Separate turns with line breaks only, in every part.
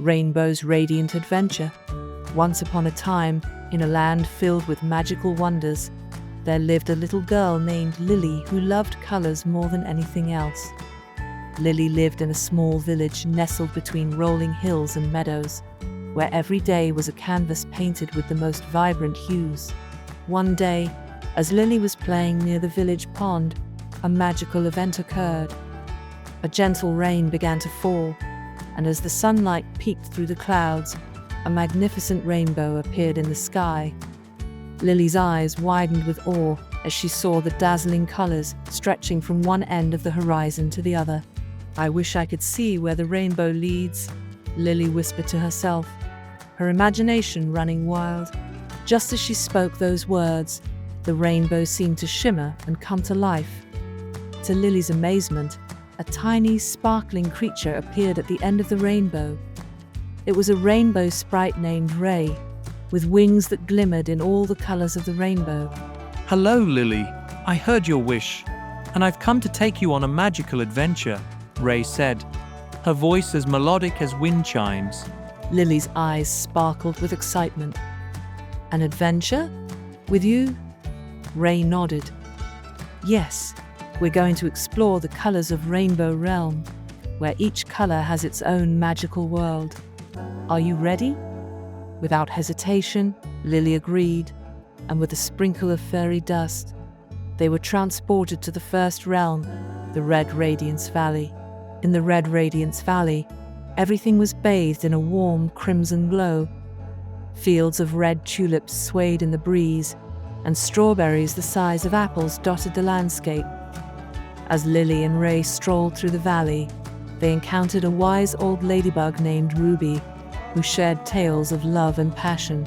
Rainbow's Radiant Adventure. Once upon a time, in a land filled with magical wonders, there lived a little girl named Lily who loved colors more than anything else. Lily lived in a small village nestled between rolling hills and meadows, where every day was a canvas painted with the most vibrant hues. One day, as Lily was playing near the village pond, a magical event occurred. A gentle rain began to fall, and as the sunlight peeked through the clouds, a magnificent rainbow appeared in the sky. Lily's eyes widened with awe as she saw the dazzling colors stretching from one end of the horizon to the other. "I wish I could see where the rainbow leads," Lily whispered to herself, her imagination running wild. Just as she spoke those words, the rainbow seemed to shimmer and come to life. To Lily's amazement, a tiny, sparkling creature appeared at the end of the rainbow. It was a rainbow sprite named Ray, with wings that glimmered in all the colors of the rainbow.
"Hello, Lily. I heard your wish, and I've come to take you on a magical adventure," Ray said, her voice as melodic as wind chimes.
Lily's eyes sparkled with excitement. "An adventure? With you?" Ray nodded. "Yes, we're going to explore the colors of Rainbow Realm, where each color has its own magical world. Are you ready?" Without hesitation, Lily agreed, and with a sprinkle of fairy dust, they were transported to the first realm, the Red Radiance Valley. In the Red Radiance Valley, everything was bathed in a warm crimson glow. Fields of red tulips swayed in the breeze, and strawberries the size of apples dotted the landscape. As Lily and Ray strolled through the valley, they encountered a wise old ladybug named Ruby, who shared tales of love and passion.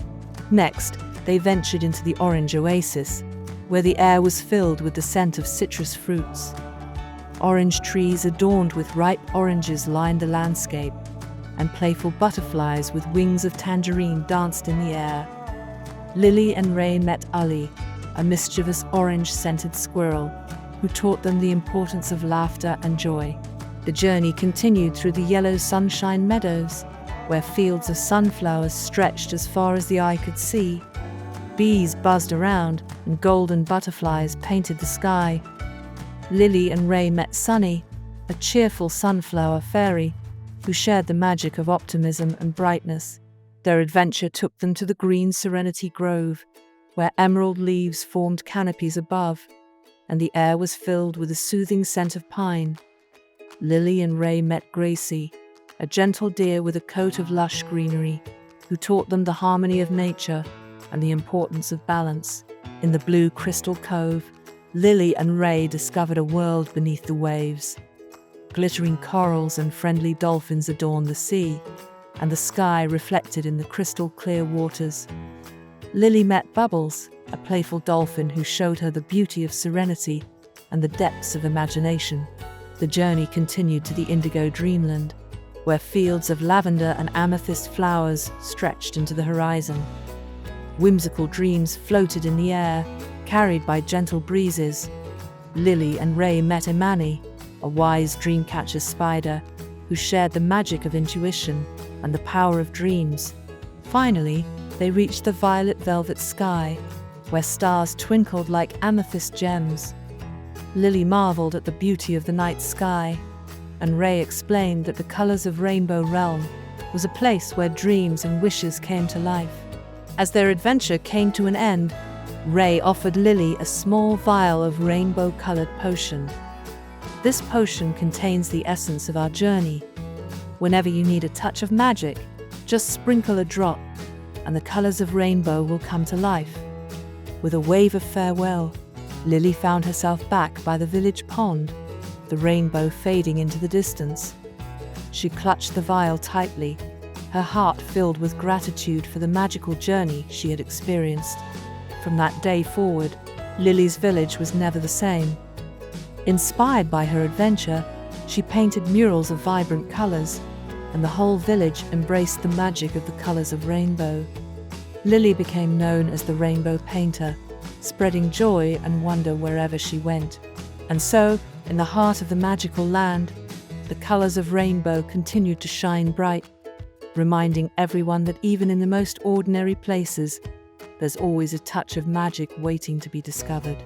Next, they ventured into the orange oasis, where the air was filled with the scent of citrus fruits. Orange trees adorned with ripe oranges lined the landscape, and playful butterflies with wings of tangerine danced in the air. Lily and Ray met Ollie, a mischievous orange-scented squirrel, who taught them the importance of laughter and joy. The journey continued through the yellow sunshine meadows, where fields of sunflowers stretched as far as the eye could see. Bees buzzed around, and golden butterflies painted the sky. Lily and Ray met Sunny, a cheerful sunflower fairy, who shared the magic of optimism and brightness. Their adventure took them to the green Serenity Grove, where emerald leaves formed canopies above, and the air was filled with a soothing scent of pine. Lily and Ray met Gracie, a gentle deer with a coat of lush greenery, who taught them the harmony of nature and the importance of balance. In the blue crystal cove, Lily and Ray discovered a world beneath the waves. Glittering corals and friendly dolphins adorned the sea, and the sky reflected in the crystal clear waters. Lily met Bubbles, a playful dolphin who showed her the beauty of serenity and the depths of imagination. The journey continued to the Indigo Dreamland, where fields of lavender and amethyst flowers stretched into the horizon. Whimsical dreams floated in the air, carried by gentle breezes. Lily and Ray met Imani, a wise dreamcatcher spider, who shared the magic of intuition and the power of dreams. Finally, they reached the violet velvet sky, where stars twinkled like amethyst gems. Lily marveled at the beauty of the night sky, and Ray explained that the colors of Rainbow Realm was a place where dreams and wishes came to life. As their adventure came to an end, Ray offered Lily a small vial of rainbow-colored potion. This potion contains the essence of our journey. Whenever you need a touch of magic, just sprinkle a drop, and the colors of rainbow will come to life. With a wave of farewell, Lily found herself back by the village pond, the rainbow fading into the distance. She clutched the vial tightly, her heart filled with gratitude for the magical journey she had experienced. From that day forward, Lily's village was never the same. Inspired by her adventure, she painted murals of vibrant colors, and the whole village embraced the magic of the colors of rainbow. Lily became known as the Rainbow Painter, spreading joy and wonder wherever she went. And so, in the heart of the magical land, the colors of rainbow continued to shine bright. reminding everyone that even in the most ordinary places, there's always a touch of magic waiting to be discovered.